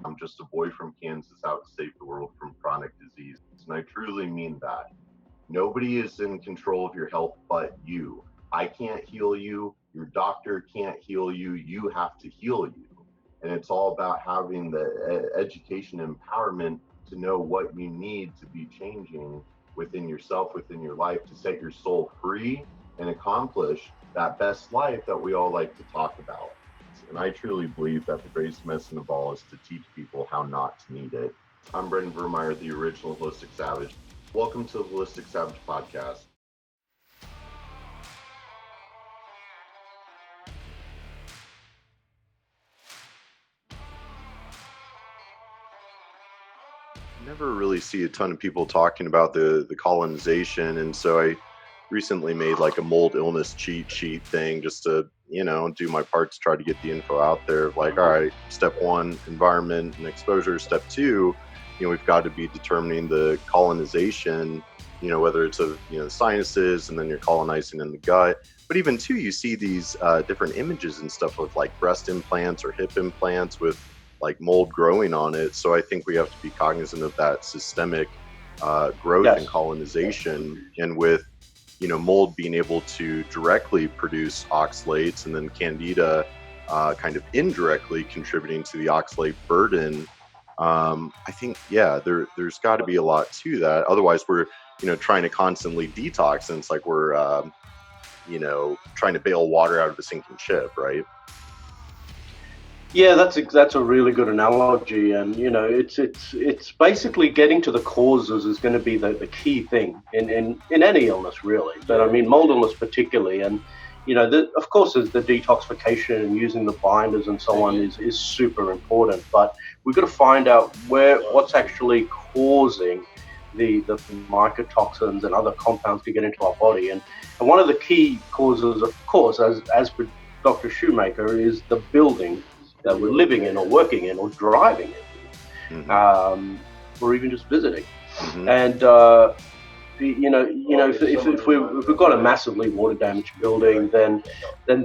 I'm just a boy from Kansas out to save the world from chronic disease. And I truly mean that. Nobody is in control of your health but you. I can't heal you. Your doctor can't heal you. You have to heal you. And it's all about having the education and empowerment to know what you need to be changing within yourself, within your life, to set your soul free and accomplish that best life that we all like to talk about. And I truly believe that the greatest medicine of all is to teach people how not to need it. I'm Brendan Vermeire, the original Holistic Savage. Welcome to the Holistic Savage podcast. Never really see a ton of people talking about the colonization, and so I recently made like a mold illness cheat sheet thing just to do my part to try to get the info out there of like, all right, step one, environment and exposure. Step two, we've got to be determining the colonization, whether it's of the sinuses, and then you're colonizing in the gut. But even too, you see these different images and stuff of like breast implants or hip implants with like mold growing on it. So I think we have to be cognizant of that systemic growth and colonization, and with mold being able to directly produce oxalates, and then candida kind of indirectly contributing to the oxalate burden. I think there's got to be a lot to that. Otherwise we're trying to constantly detox, and it's like we're trying to bail water out of a sinking ship, right? Yeah, that's a really good analogy, and it's basically getting to the causes is going to be the key thing in any illness, really. But I mean, mold illness particularly, and of course, there's the detoxification and using the binders and so on is super important. But we've got to find out what's actually causing the mycotoxins and other compounds to get into our body, and one of the key causes, of course, as per Dr. Shoemaker, is the building that we're living in or working in or driving in, or even just visiting. And if we've got a massively water damaged building, then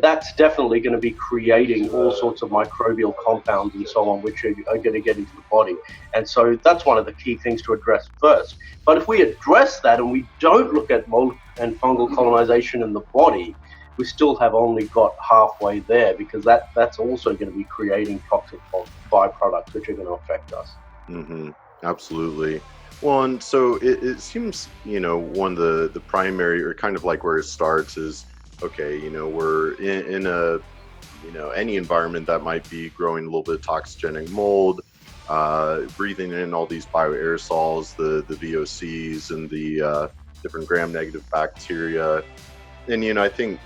that's definitely going to be creating all sorts of microbial compounds and so on, which are going to get into the body. And so that's one of the key things to address first. But if we address that and we don't look at mold and fungal colonization in the body, we still have only got halfway there, because that's also going to be creating toxic byproducts which are going to affect us. Absolutely. Well, and so it seems, one of the primary, or kind of like where it starts is, okay, we're in a, any environment that might be growing a little bit of toxigenic mold, breathing in all these bioaerosols, the VOCs and the different gram-negative bacteria. And, I think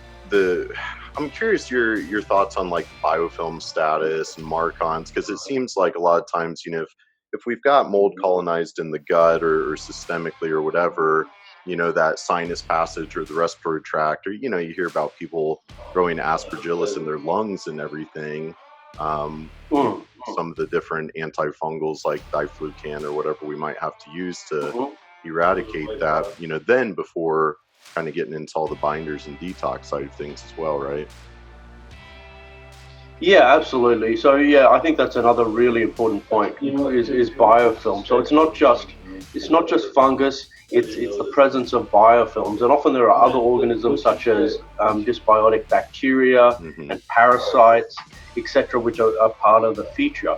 I'm curious your thoughts on like biofilm status and marcons, because it seems like a lot of times, if we've got mold colonized in the gut or systemically or whatever, that sinus passage or the respiratory tract, or you hear about people growing aspergillus in their lungs and everything. Some of the different antifungals like diflucan or whatever we might have to use to eradicate that, then before kind of getting into all the binders and detox side of things as well, right? Yeah, absolutely. So I think that's another really important point is biofilm. So it's not just fungus. It's the presence of biofilms, and often there are other organisms such as dysbiotic bacteria and parasites, etc., which are part of the feature.